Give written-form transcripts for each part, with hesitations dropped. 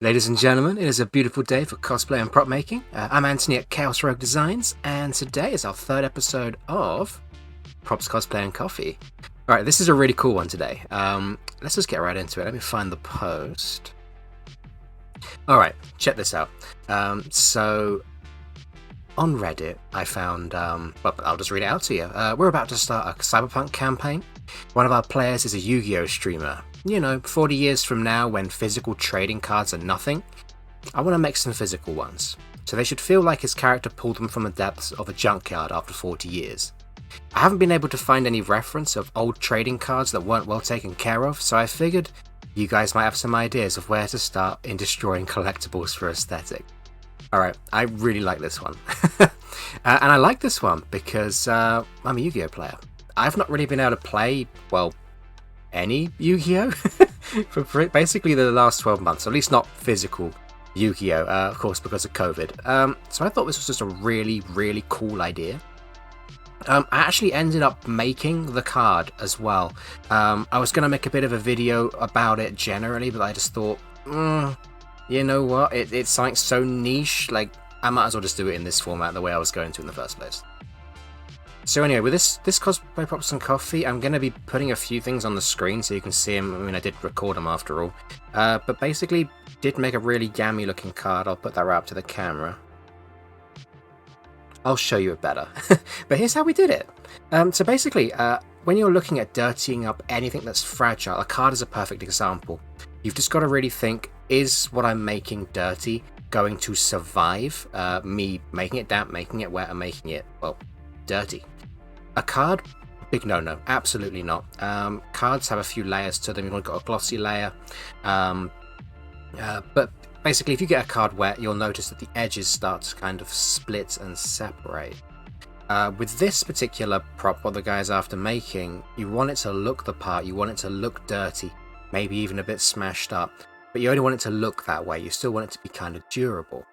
Ladies and gentlemen, it is a beautiful day for cosplay and prop making. I'm Anthony at Chaos Rogue Designs, and today is our third episode of Props, Cosplay and Coffee. Alright, this is a really cool one today. Let's just get right into it. Let me find the post. Alright, check this out. So, on Reddit, I found, well, I'll just read it out to you. We're about to start a cyberpunk campaign. One of our players is a Yu-Gi-Oh streamer. 40 years from now when physical trading cards are nothing, I want to make some physical ones. So they should feel like his character pulled them from the depths of a junkyard after 40 years. I haven't been able to find any reference of old trading cards that weren't well taken care of, so I figured you guys might have some ideas of where to start in destroying collectibles for aesthetic. Alright, I really like this one. And I like this one because I'm a Yu-Gi-Oh player. I've not really been able to play, well, any Yu-Gi-Oh for basically the last 12 months, at least not physical Yu-Gi-Oh, of course, because of COVID. So I thought this was just a really, really cool idea. I actually ended up making the card as well. I was going to make a bit of a video about it generally, but I just thought, you know what, it's something so niche, like, I might as well just do it in this format the way I was going to in the first place. So anyway, with this Cosplay Props and Coffee, I'm going to be putting a few things on the screen so you can see them. I mean, I did record them after all. But basically, did make a really gammy looking card. I'll put that right up to the camera. I'll show you it better. But here's how we did it. So basically, when you're looking at dirtying up anything that's fragile, a card is a perfect example. You've just got to really think, is what I'm making dirty going to survive me making it damp, making it wet, and making it, well, dirty? A card, big no-no, absolutely not. Cards have a few layers to them. You've got a glossy layer, but basically if you get a card wet, you'll notice that the edges start to kind of split and separate. With this particular prop, what the guy's after making, you want it to look the part, you want it to look dirty, maybe even a bit smashed up, but you only want it to look that way. You still want it to be kind of durable.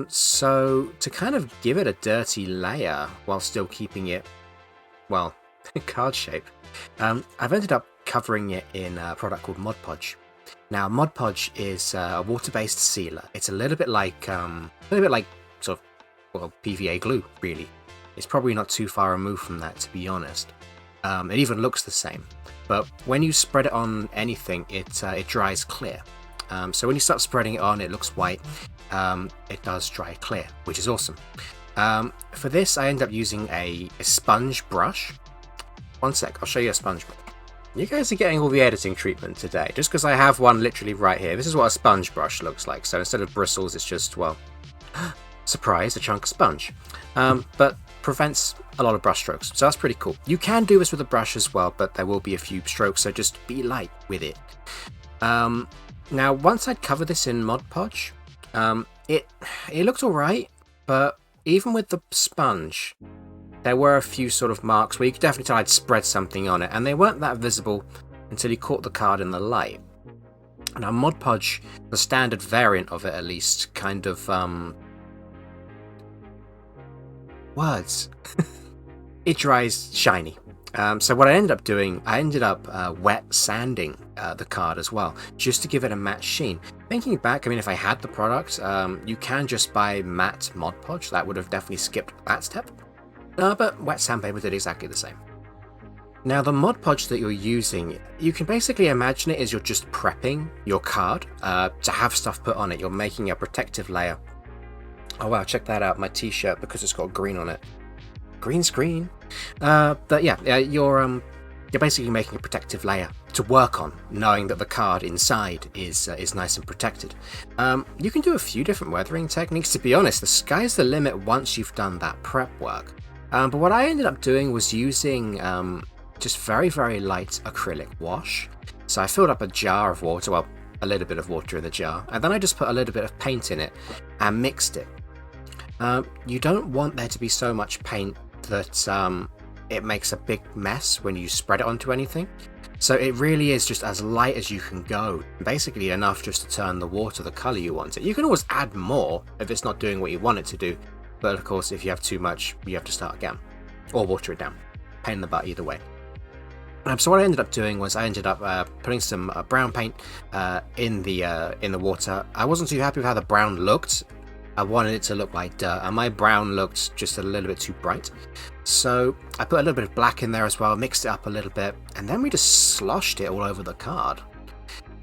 So to kind of give it a dirty layer while still keeping it, well, card shape, I've ended up covering it in a product called Podge. Now, Podge is a water-based sealer. It's a little bit like sort of, well, PVA glue, really. It's probably not too far removed from that, to be honest. It even looks the same, but when you spread it on anything, it dries clear. So when you start spreading it on, it looks white. It does dry clear, which is awesome. For this, I end up using a sponge brush. One sec, I'll show you a sponge brush. You guys are getting all the editing treatment today, just because I have one literally right here. This is what a sponge brush looks like. So instead of bristles, it's just, well, surprise, a chunk of sponge. But prevents a lot of brush strokes, so that's pretty cool. You can do this with a brush as well, but there will be a few strokes, so just be light with it. Now, once I'd covered this in Mod Podge, it looked alright, but even with the sponge, there were a few sort of marks where you could definitely tell I'd spread something on it, and they weren't that visible until you caught the card in the light. Now, Mod Podge, the standard variant of it at least, kind of, words. It dries shiny. So what I ended up doing, I ended up wet sanding the card as well, just to give it a matte sheen. Thinking back, I mean, if I had the product, you can just buy matte Mod Podge. That would have definitely skipped that step. But wet sandpaper did exactly the same. Now, the Mod Podge that you're using, you can basically imagine it as you're just prepping your card to have stuff put on it. You're making a protective layer. Oh wow, check that out, my t-shirt, because it's got green on it. Green screen. But yeah, you're basically making a protective layer to work on, knowing that the card inside is nice and protected. You can do a few different weathering techniques. To be honest, the sky's the limit once you've done that prep work. But what I ended up doing was using just very, very light acrylic wash. So I filled up a jar of water, well, a little bit of water in the jar, and then I just put a little bit of paint in it and mixed it. You don't want there to be so much paint that it makes a big mess when you spread it onto anything. So it really is just as light as you can go, basically enough just to turn the water the colour you want it. You can always add more if it's not doing what you want it to do, but of course if you have too much, you have to start again, or water it down. Pain in the butt either way. So what I ended up doing was I ended up putting some brown paint in the water. I wasn't too happy with how the brown looked. I wanted it to look like dirt, and my brown looked just a little bit too bright. So I put a little bit of black in there as well, mixed it up a little bit, and then we just sloshed it all over the card.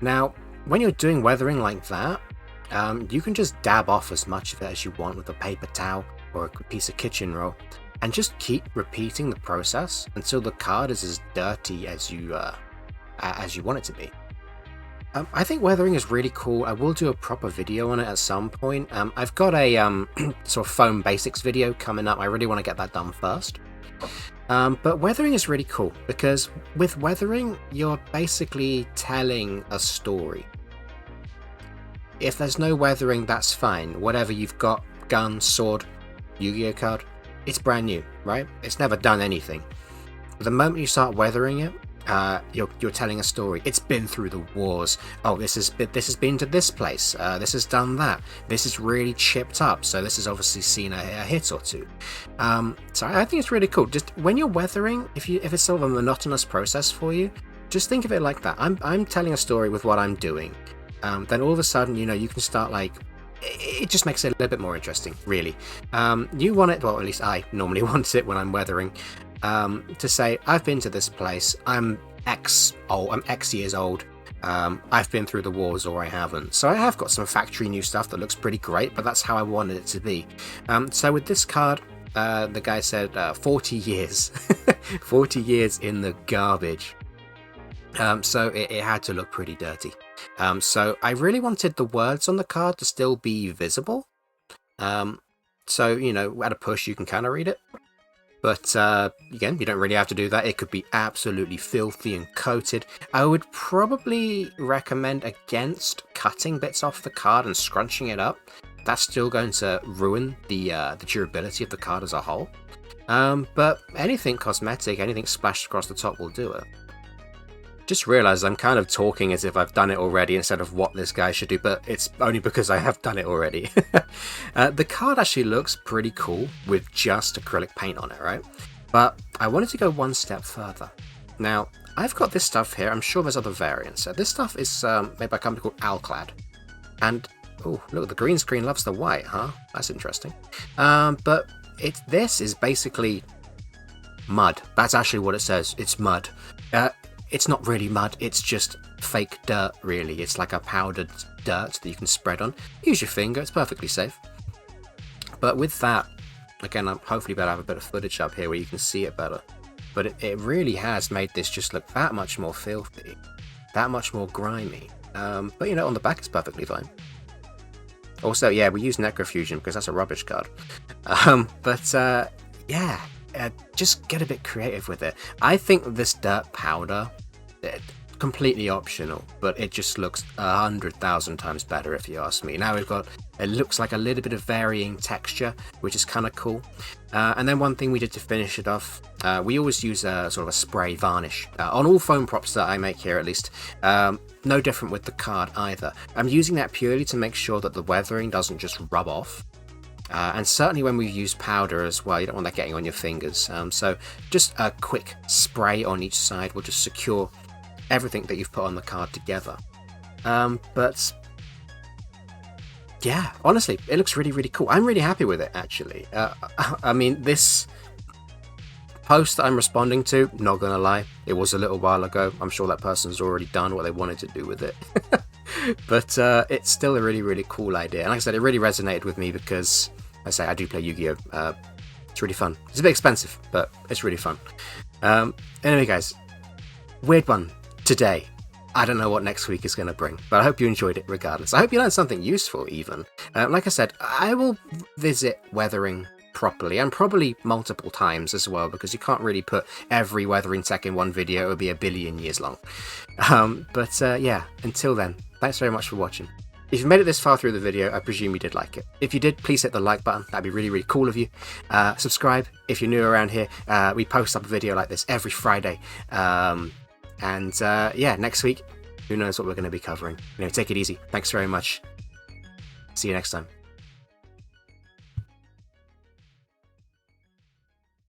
Now, when you're doing weathering like that, you can just dab off as much of it as you want with a paper towel or a piece of kitchen roll, and just keep repeating the process until the card is as dirty as you want it to be. I think weathering is really cool. I will do a proper video on it at some point. I've got a sort of foam basics video coming up. I really want to get that done first. But weathering is really cool because with weathering, you're basically telling a story. If there's no weathering, that's fine. Whatever you've got, gun, sword, Yu-Gi-Oh card, it's brand new, right? It's never done anything. The moment you start weathering it, you're telling a story. It's been through the wars. Oh, this has been to this place. This has done that. This is really chipped up. So this has obviously seen a hit or two. So I think it's really cool. Just when you're weathering, if it's sort of a monotonous process for you, just think of it like that. I'm telling a story with what I'm doing. Then all of a sudden, you can start like. It just makes it a little bit more interesting, really. You want it, well, at least I normally want it when I'm weathering. To say, I've been to this place, I'm X years old, I've been through the wars or I haven't. So I have got some factory new stuff that looks pretty great, but that's how I wanted it to be. So with this card, the guy said 40 years. 40 years in the garbage. So it had to look pretty dirty. So I really wanted the words on the card to still be visible. So, at a push you can kind of read it. But again, you don't really have to do that. It could be absolutely filthy and coated. I would probably recommend against cutting bits off the card and scrunching it up. That's still going to ruin the durability of the card as a whole. But anything cosmetic, anything splashed across the top will do it. Just realised I'm kind of talking as if I've done it already instead of what this guy should do, but it's only because I have done it already. The card actually looks pretty cool with just acrylic paint on it, right? But I wanted to go one step further. Now, I've got this stuff here. I'm sure there's other variants. This stuff is made by a company called Alclad. And, oh, look, the green screen loves the white, huh? That's interesting. But this is basically mud. That's actually what it says. It's mud. It's not really mud, it's just fake dirt, really. It's like a powdered dirt that you can spread on. Use your finger, it's perfectly safe. But with that, again, I'm hopefully better have a bit of footage up here where you can see it better. But it really has made this just look that much more filthy, that much more grimy. But on the back it's perfectly fine. Also, yeah, we use Necrofusion because that's a rubbish card. Yeah. Just get a bit creative with it. I think this dirt powder, completely optional, but it just looks 100,000 times better if you ask me. Now it looks like a little bit of varying texture, which is kind of cool. And then one thing we did to finish it off, we always use a sort of a spray varnish on all foam props that I make here, at least. No different with the card either. I'm using that purely to make sure that the weathering doesn't just rub off. And certainly when we use powder as well, you don't want that getting on your fingers. So just a quick spray on each side will just secure everything that you've put on the card together. But yeah, honestly, it looks really, really cool. I'm really happy with it, actually. I mean, this post that I'm responding to, not gonna lie, it was a little while ago. I'm sure that person's already done what they wanted to do with it. But it's still a really, really cool idea. And like I said, it really resonated with me because, I do play Yu-Gi-Oh! It's really fun. It's a bit expensive, but it's really fun. Anyway, guys, weird one today. I don't know what next week is going to bring, but I hope you enjoyed it regardless. I hope you learned something useful even. Like I said, I will visit weathering properly, and probably multiple times as well, because you can't really put every weathering tech in one video. It would be a billion years long. Yeah, until then, thanks very much for watching. If you made it this far through the video, I presume you did like it. If you did, please hit the like button. That'd be really, really cool of you. Subscribe if you're new around here. We post up a video like this every Friday. Yeah, next week, who knows what we're going to be covering. Take it easy. Thanks very much. See you next time.